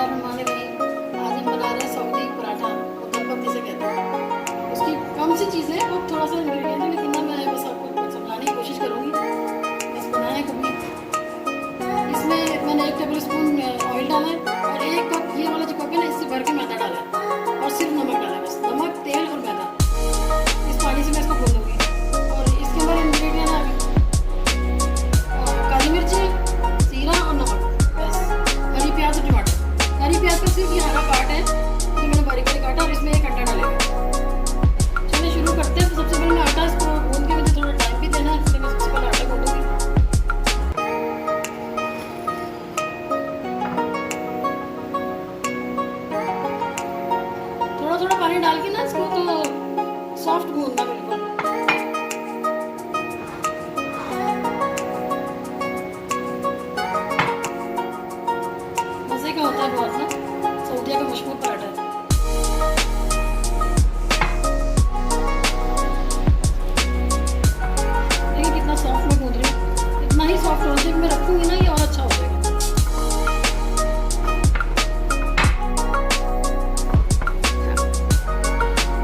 नमस्कार मेहमान गई। आज हम बना रहे हैं सऊदी पराठा, मuttabaq जिसे कहते हैं। उसकी कम सी चीज़ें हैं, बहुत थोड़ा सा इंग्रेडिएंट है, लेकिन ना मैं बस आपको समझाने की कोशिश करूँगी। बस बनाएं कभी। इसमें मैंने 1 टेबल स्पून ऑयल डाला है और 1 कप, ये वाला जो कप है ना, इससे भर के मैदा डाला है और सिर्फ नमक डाला है। बस नमक, तेल और मैदा। इस पानी से मैं इसको भून लूँगी। और इसके अंदर इंग्रेडिएंट है काली मिर्ची, जीरा और नमक, बस। हरी प्याज और टमाटर। हरी प्याज का सिर्फ ये हरा पार्ट है, ये मैंने बारीक बारीक काटा और इसमें 1 अंडा डालेगा। चलिए शुरू करते हैं। तो सबसे पहले मैं आटा इसको गूंद के, मुझे थोड़ा टाइम भी देना है, इसलिए मैं सबसे पहले आटा गूंदूंगी। थोड़ा थोड़ा पानी डाल के ना इसको तो सॉफ्ट गूंदना बिल्कुल। मजे का होता है बहुत ना, सऊदिया का मशहूर पराठा है। देखिए कितना सॉफ्ट मैं गूंद रही हूँ। इतना ही सॉफ्ट होना चाहिए, मैं रखूंगी ना ये और अच्छा हो जाएगा।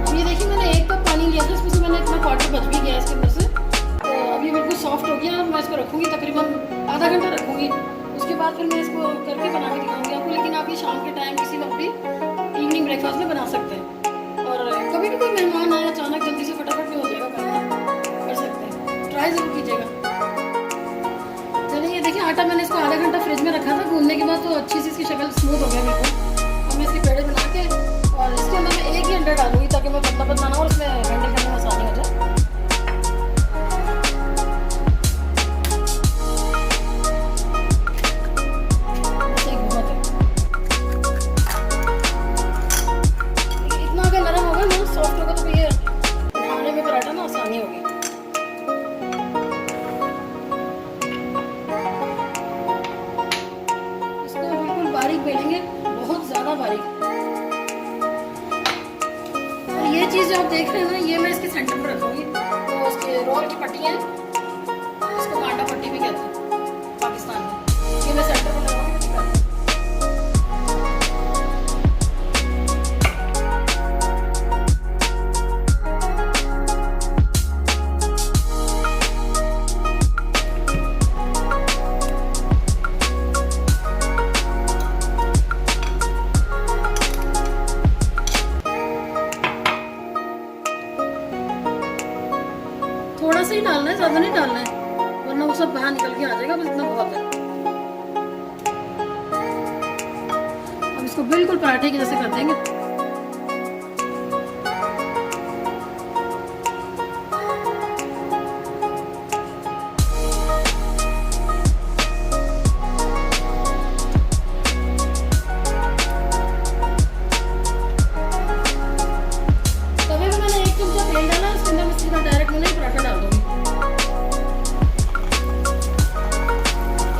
अब ये देखिए मैंने 1 कप पानी लिया था, इसमें से मैंने इतना क्वार्टर बच भी गया इसके अंदर से। तो अब ये बिल्कुल सॉफ्ट हो गया और मैं इसको रखूंगी, तकरीबन आधा घंटा रखूंगी। उसके बाद फिर मैं इसको करके बना के दिखाऊंगी आपको। लेकिन आप ये शाम के टाइम किसी वक्त भी इवनिंग ब्रेकफास्ट में बना सकते हैं। और कभी भी कोई मेहमान आए अचानक, जल्दी से फटाफट में हो जाएगा, करना कर सकते हैं। ट्राई ज़रूर कीजिएगा। चलिए ये देखिए आटा मैंने इसको आधा घंटा फ्रिज में रखा था गूंदने के बाद, तो अच्छी सी इसकी शक्ल स्मूथ हो गया मेरे को। अब मैं इसके पेड़े बना के और इसके अंदर मैं 1 ही अंडा डालूंगी, ताकि मैं पतला पतला ना हो और इसमें हैंडल करने में आसानी हो जाए। सॉफ्ट होगा तो ये खाने में पराठा ना आसानी होगी। इसको बिल्कुल बारीक बेलेंगे, बहुत ज्यादा बारीक। और ये चीज जो आप देख रहे हैं ना, ये मैं इसके सेंटर पर रखूंगी। तो उसके रोल की पट्टी है, इसको कांडा पट्टी भी कहते हैं पाकिस्तान में। ये मैं सेंटर पर लगाऊंगी। थोड़ा सा ही डालना है, ज्यादा नहीं डालना है, वरना वो सब बाहर निकल के आ जाएगा। बस इतना बहुत है। अब इसको बिल्कुल पराठे के जैसे कर देंगे। तवे में मैंने 1 चमचा तेल डाला, इसके अंदर मैं सीधा डायरेक्ट नहीं पराठा डाल दूंगी।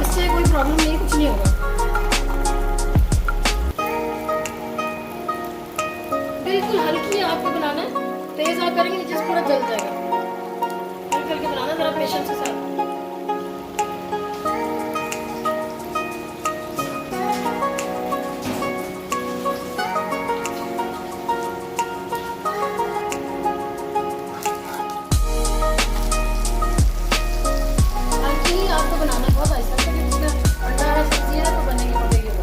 इससे कोई प्रॉब्लम नहीं, कुछ नहीं होगा। बिल्कुल हल्की आग पे बनाना है, तेज आग करेंगे नीचे से पूरा जल जाएगा। हल्के हल्के बनाना, जरा पेशेंस के साथ। आपको बनाना है बहुत आहिस्ता, क्योंकि इसमें अंडा है, सब्जी है, तो बनेगी पड़ेगी वो।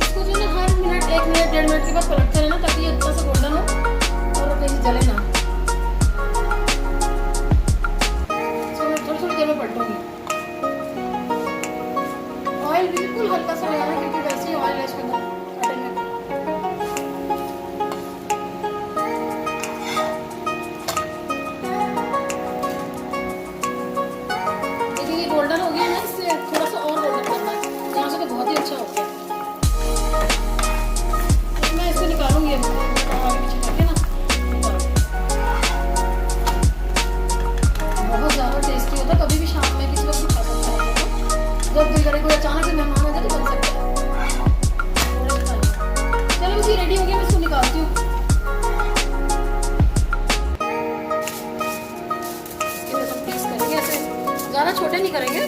इसको जो है ना हर मिनट, 1 मिनट 1.5 मिनट के बाद पलटते रहना, ताकि ये अच्छा सा गोल्डन हो और कहीं जले ना। इसको मैं थोड़ी थोड़ी देर में पलटूंगी। ऑयल बिल्कुल हल्का सा लगाना, क्योंकि वैसे ही ऑयल है इसके अंदर आटे में। गोल्डन हो गया ना, इससे थोड़ा सा और गोल्डन करना है, यहाँ से तो बहुत ही अच्छा हो गया। तो मैं इसको निकालूंगी अब, आगे पीछे करके ना बहुत ज़्यादा टेस्टी होता है। कभी भी शाम में किसी वक्त भी खा सकते हैं, जब दिल करे, कोई अचानक से मेहमान आ जाए तो बन सकता है। चलो उसी रेडी हो गया, मैं इसको निकालती हूँ। ज़्यादा छोटे नहीं करेंगे।